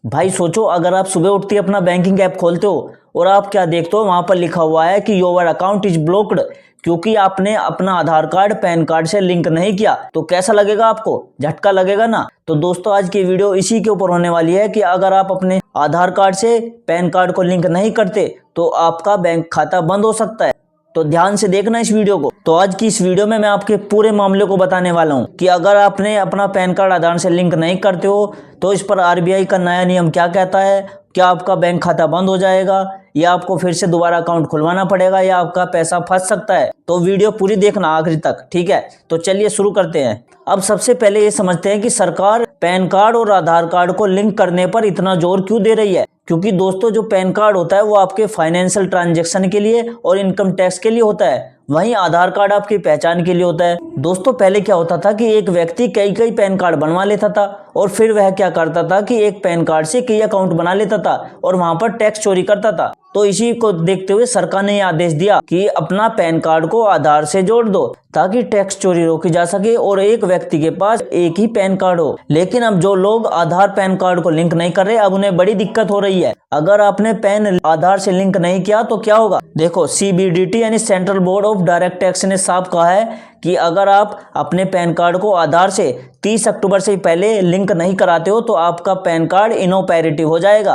भाई सोचो, अगर आप सुबह उठते ही अपना बैंकिंग ऐप खोलते हो और आप क्या देखते हो, वहां पर लिखा हुआ है कि योर अकाउंट इज ब्लॉक्ड, क्योंकि आपने अपना आधार कार्ड पैन कार्ड से लिंक नहीं किया। तो कैसा लगेगा आपको? झटका लगेगा ना। तो दोस्तों, आज की वीडियो इसी के ऊपर होने वाली है कि अगर आप अपने आधार कार्ड से पैन कार्ड को लिंक नहीं करते तो आपका बैंक खाता बंद हो सकता है। तो ध्यान से देखना इस वीडियो को। तो आज की इस वीडियो में मैं आपके पूरे मामले को बताने वाला हूं कि अगर आपने अपना पैन कार्ड आधार से लिंक नहीं करते हो तो इस पर आरबीआई का नया नियम क्या कहता है, क्या आपका बैंक खाता बंद हो जाएगा या आपको फिर से दोबारा अकाउंट खुलवाना पड़ेगा या आपका पैसा फंस सकता है। तो वीडियो पूरी देखना आखिरी तक, ठीक है। तो चलिए शुरू करते हैं। अब सबसे पहले ये समझते हैं कि सरकार पैन कार्ड और आधार कार्ड को लिंक करने पर इतना जोर क्यों दे रही है। क्योंकि दोस्तों, जो पैन कार्ड होता है वो आपके फाइनेंशियल ट्रांजैक्शन के लिए और इनकम टैक्स के लिए होता है, वहीं आधार कार्ड आपकी पहचान के लिए होता है। दोस्तों, पहले क्या होता था कि एक व्यक्ति कई कई पैन कार्ड बनवा लेता था और फिर वह क्या करता था कि एक पैन कार्ड से कई अकाउंट बना लेता था और वहां पर टैक्स चोरी करता था। तो इसी को देखते हुए सरकार ने यह आदेश दिया कि अपना पैन कार्ड को आधार से जोड़ दो ताकि टैक्स चोरी रोकी जा सके और एक व्यक्ति के पास एक ही पैन कार्ड हो। लेकिन अब जो लोग आधार पैन कार्ड को लिंक नहीं कर रहे, अब उन्हें बड़ी दिक्कत हो रही है। अगर आपने पैन आधार से लिंक नहीं किया तो क्या होगा? देखो, सीबीडीटी यानी central board of direct tax ने साफ कहा है कि अगर आप अपने पैन कार्ड को आधार से 30 अक्टूबर से पहले लिंक नहीं कराते हो तो आपका पैन कार्ड इनऑपरेटिव हो जाएगा।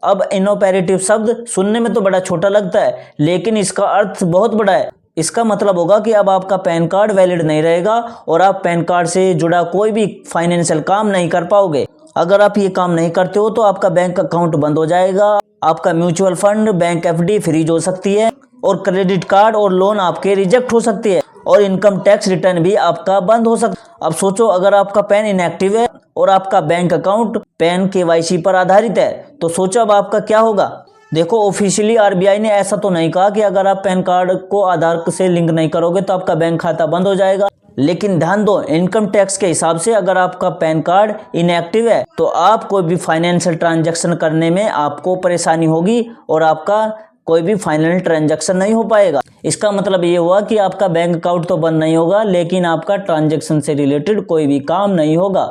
अब इनऑपरेटिव शब्द सुनने में तो बड़ा छोटा लगता है, लेकिन इसका अर्थ बहुत बड़ा है। इसका मतलब होगा कि अब आपका पैन कार्ड वैलिड नहीं रहेगा और आप पैन कार्ड से जुड़ा कोई भी फाइनेंशियल काम नहीं कर पाओगे। अगर आप ये काम नहीं करते हो तो आपका बैंक अकाउंट बंद हो जाएगा, आपका mutual fund, bank FD freeze हो सकती है और क्रेडिट कार्ड और लोन आपके रिजेक्ट हो सकती है और इनकम टैक्स रिटर्न भी आपका बंद हो सकता है। अब सोचो, अगर आपका पैन इनएक्टिव है और आपका बैंक अकाउंट पैन केवाईसी पर आधारित है तो सोचो अब आपका क्या होगा। देखो, ऑफिशियली आरबीआई ने ऐसा तो नहीं कहा कि अगर आप पैन कार्ड को आधार से लिंक नहीं करोगे तो आपका बैंक खाता बंद हो जाएगा, लेकिन ध्यान दो, इनकम टैक्स के हिसाब से अगर आपका पैन कार्ड इनएक्टिव है तो आप कोई भी फाइनेंशियल ट्रांजैक्शन करने में आपको परेशानी होगी और आपका कोई भी फाइनल ट्रांजैक्शन नहीं हो पाएगा। इसका मतलब ये हुआ कि आपका बैंक अकाउंट तो बंद नहीं होगा लेकिन आपका ट्रांजैक्शन से रिलेटेड कोई भी काम नहीं होगा।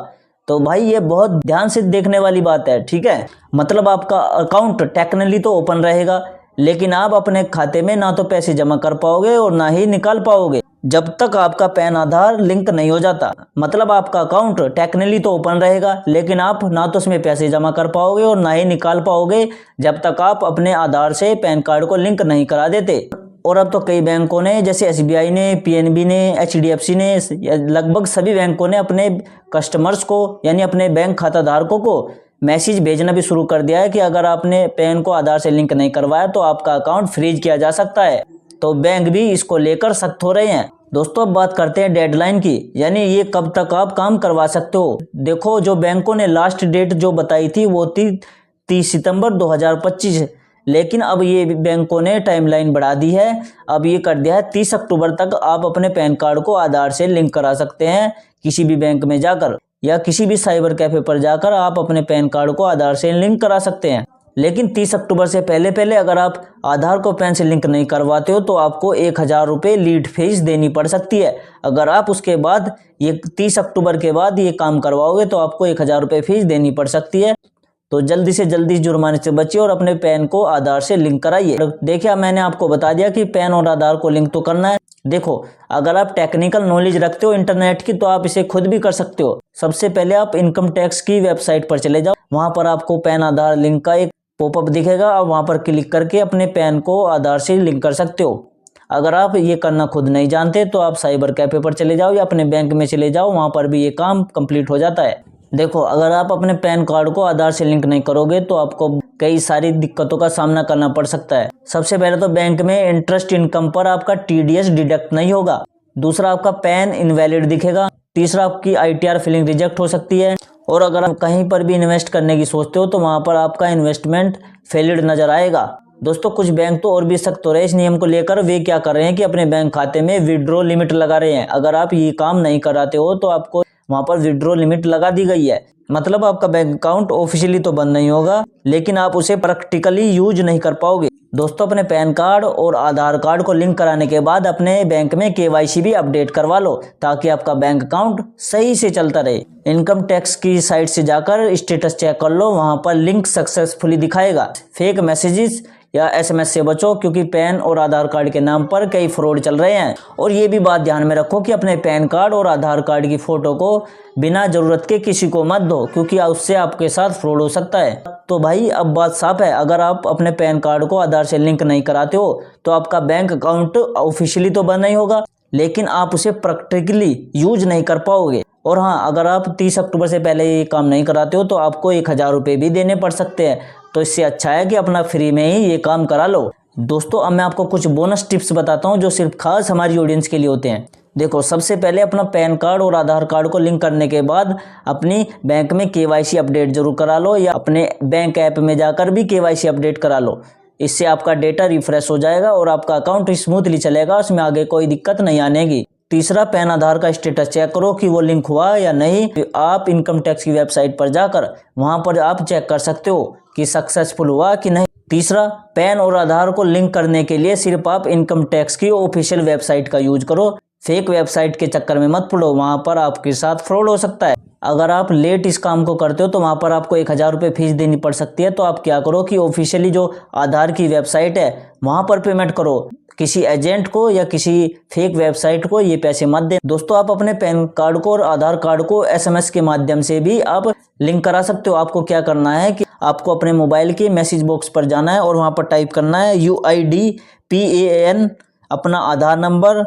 तो भाई ये बहुत ध्यान से देखने वाली बात है, ठीक है। मतलब आपका अकाउंट टेक्निकली तो ओपन रहेगा लेकिन आप अपने खाते में ना तो पैसे जमा कर पाओगे और ना ही निकाल पाओगे जब तक आपका पैन आधार लिंक नहीं हो जाता। मतलब आपका अकाउंट टेक्निकली तो ओपन रहेगा लेकिन आप ना तो उसमें पैसे जमा कर पाओगे और ना ही निकाल पाओगे जब तक आप अपने आधार से पैन कार्ड को लिंक नहीं करा देते। और अब तो कई बैंकों ने, जैसे एसबीआई ने, पीएनबी ने, एचडीएफसी ने, लगभग सभी बैंकों ने अपने कस्टमर्स को यानी अपने बैंक खाता धारकों को मैसेज भेजना भी शुरू कर दिया है कि अगर आपने पैन को आधार से लिंक नहीं करवाया तो आपका अकाउंट फ्रीज किया जा सकता है। तो बैंक भी इसको लेकर सख्त हो रहे हैं। दोस्तों, अब बात करते हैं डेडलाइन की, यानी ये कब तक आप काम करवा सकते हो। देखो, जो बैंकों ने लास्ट डेट जो बताई थी वो थी 30 सितंबर 2025, लेकिन अब ये बैंकों ने टाइमलाइन बढ़ा दी है। अब ये कर दिया है 30 अक्टूबर तक आप अपने पैन कार्ड को आधार से लिंक करा सकते हैं। किसी भी बैंक में जाकर या किसी भी साइबर कैफे पर जाकर आप अपने पैन कार्ड को आधार से लिंक करा सकते हैं। लेकिन 30 अक्टूबर से पहले अगर आप आधार को पैन से लिंक नहीं करवाते हो तो आपको 1000 रुपये लीड फीस देनी पड़ सकती है। अगर आप उसके बाद ये 30 अक्टूबर के बाद ये काम करवाओगे तो आपको 1000 रुपये फीस देनी पड़ सकती है। तो जल्दी से जल्दी जुर्माने से बचिए और अपने पैन को आधार से लिंक कराइए। देखिए, मैंने आपको बता दिया कि पैन और आधार को लिंक तो करना है। देखो, अगर आप टेक्निकल नॉलेज रखते हो इंटरनेट की तो आप इसे खुद भी कर सकते हो। सबसे पहले आप इनकम टैक्स की वेबसाइट पर चले जाओ, वहां पर आपको पैन आधार लिंक का एक पॉपअप दिखेगा और वहां पर क्लिक करके अपने पैन को आधार से लिंक कर सकते हो। अगर आप ये करना खुद नहीं जानते तो आप साइबर कैफे पर चले जाओ या अपने बैंक में चले जाओ, वहां पर भी ये काम कंप्लीट हो जाता है। देखो, अगर आप अपने पैन कार्ड को आधार से लिंक नहीं करोगे तो आपको कई सारी दिक्कतों का सामना करना पड़ सकता है। सबसे पहले तो बैंक में इंटरेस्ट इनकम पर आपका टीडीएस डिडक्ट नहीं होगा। दूसरा, आपका पैन इनवैलिड दिखेगा। तीसरा, आपकी आईटीआर फिलिंग रिजेक्ट हो सकती है। और अगर आप कहीं पर भी इन्वेस्ट करने की सोचते हो तो वहां पर आपका इन्वेस्टमेंट फेलिड नजर आएगा। दोस्तों, कुछ बैंक तो और भी सख्त हो रहे हैं इस नियम को लेकर। वे क्या कर रहे हैं कि अपने बैंक खाते में विड्रॉ लिमिट लगा रहे हैं। अगर आप ये काम नहीं कराते हो तो आपको वहां पर विड्रॉ लिमिट लगा दी गई है। मतलब आपका बैंक अकाउंट ऑफिशियली तो बंद नहीं होगा लेकिन आप उसे प्रैक्टिकली यूज नहीं कर पाओगे। दोस्तों अपने पैन कार्ड और आधार कार्ड को लिंक कराने के बाद अपने बैंक में केवाईसी भी अपडेट करवा लो ताकि आपका बैंक अकाउंट सही से चलता रहे। इनकम टैक्स की साइट से जाकर स्टेटस चेक कर लो, वहां पर लिंक सक्सेसफुली दिखाएगा। फेक मैसेजेस या एसएमएस से बचो क्योंकि पैन और आधार कार्ड के नाम पर कई फ्रॉड चल रहे हैं। और ये भी बात ध्यान में रखो कि अपने पैन कार्ड और आधार कार्ड की फोटो को बिना जरूरत के किसी को मत दो क्योंकि उससे आपके साथ फ्रॉड हो सकता है। तो भाई अब बात साफ है, अगर आप अपने पैन कार्ड को आधार से लिंक नहीं कराते हो तो आपका बैंक अकाउंट ऑफिशियली तो बंद नहीं होगा, लेकिन आप उसे प्रैक्टिकली यूज नहीं कर पाओगे। और हाँ, अगर आप 30 अक्टूबर से पहले ये काम नहीं कराते हो तो आपको 1000 रुपये भी देने पड़ सकते हैं। तो इससे अच्छा है कि अपना फ्री में ही ये काम करा लो। दोस्तों अब मैं आपको कुछ बोनस टिप्स बताता हूँ जो सिर्फ खास हमारी ऑडियंस के लिए होते हैं। देखो, सबसे पहले अपना पैन कार्ड और आधार कार्ड को लिंक करने के बाद अपनी बैंक में केवाईसी अपडेट जरूर करा लो या अपने बैंक ऐप में जाकर भी केवाईसी अपडेट करा लो। इससे आपका डेटा रिफ्रेश हो जाएगा और आपका अकाउंट स्मूथली चलेगा, उसमें आगे कोई दिक्कत नहीं आनेगी। तीसरा, पैन आधार का स्टेटस चेक करो कि वो लिंक हुआ या नहीं। आप इनकम टैक्स की वेबसाइट पर जाकर वहां पर आप चेक कर सकते हो कि सक्सेसफुल हुआ कि नहीं। तीसरा, पैन और आधार को लिंक करने के लिए सिर्फ आप इनकम टैक्स की ऑफिशियल वेबसाइट का यूज करो। फेक वेबसाइट के चक्कर में मत पड़ो, वहां पर आपके साथ फ्रॉड हो सकता है। अगर आप लेट इस काम को करते हो तो वहां पर आपको 1000 रुपये फीस देनी पड़ सकती है। तो आप क्या करो कि ऑफिशियली जो आधार की वेबसाइट है वहां पर पेमेंट करो, किसी एजेंट को या किसी फेक वेबसाइट को ये पैसे मत दें। दोस्तों आप अपने पैन कार्ड को और आधार कार्ड को एसएमएस के माध्यम से भी आप लिंक करा सकते हो। आपको क्या करना है कि आपको अपने मोबाइल के मैसेज बॉक्स पर जाना है और वहां पर टाइप करना है UIDPAN, अपना आधार नंबर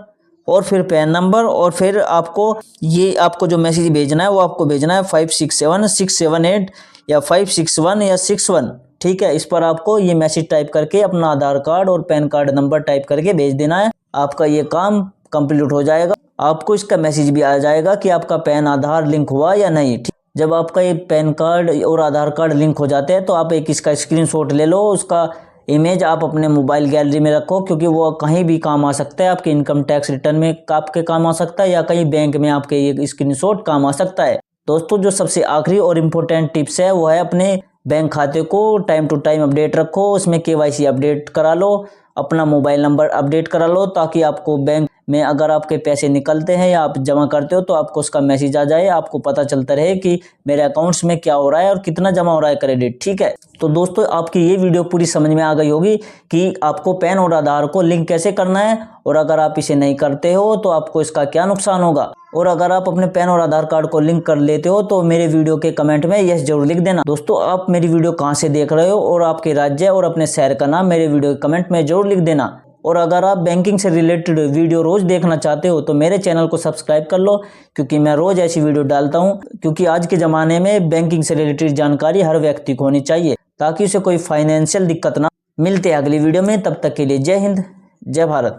और फिर पैन नंबर, और फिर आपको जो मैसेज भेजना है वो आपको भेजना है 567678 या 561 या 61। ठीक है, इस पर आपको ये मैसेज टाइप करके अपना आधार कार्ड और पैन कार्ड नंबर टाइप करके भेज देना है। आपका ये काम कंप्लीट हो जाएगा। आपको इसका मैसेज भी आ जाएगा कि आपका पैन आधार लिंक हुआ या नहीं। ठीक, जब आपका ये पैन कार्ड और आधार कार्ड लिंक हो जाते हैं तो आप एक इसका स्क्रीनशॉट ले लो, उसका इमेज आप अपने मोबाइल गैलरी में रखो क्योंकि वो कहीं भी काम आ सकता है। आपके इनकम टैक्स रिटर्न में आपके काम आ सकता है या कहीं बैंक में आपके ये स्क्रीनशॉट काम आ सकता है। दोस्तों जो सबसे आखिरी और इम्पोर्टेंट टिप्स है वो है अपने बैंक खाते को टाइम टू टाइम अपडेट रखो, उसमें केवाईसी अपडेट करा लो, अपना मोबाइल नंबर अपडेट करा लो ताकि आपको बैंक में अगर आपके पैसे निकलते हैं या आप जमा करते हो तो आपको उसका मैसेज आ जाए, आपको पता चलता रहे कि मेरे अकाउंट्स में क्या हो रहा है और कितना जमा हो रहा है क्रेडिट। ठीक है, तो दोस्तों आपकी ये वीडियो पूरी समझ में आ गई होगी कि आपको पैन और आधार को लिंक कैसे करना है और अगर आप इसे नहीं करते हो तो आपको इसका क्या नुकसान होगा। और अगर आप अपने पैन और आधार कार्ड को लिंक कर लेते हो तो मेरे वीडियो के कमेंट में यस जरूर लिख देना। दोस्तों आप मेरी वीडियो कहाँ से देख रहे हो और आपके राज्य और अपने शहर का नाम मेरे वीडियो के कमेंट में जरूर लिख देना। और अगर आप बैंकिंग से रिलेटेड वीडियो रोज देखना चाहते हो तो मेरे चैनल को सब्सक्राइब कर लो क्योंकि मैं रोज ऐसी वीडियो डालता हूं, क्योंकि आज के ज़माने में बैंकिंग से रिलेटेड जानकारी हर व्यक्ति को होनी चाहिए ताकि उसे कोई फाइनेंशियल दिक्कत ना। मिलते हैं अगली वीडियो में, तब तक के लिए जय हिंद, जय भारत।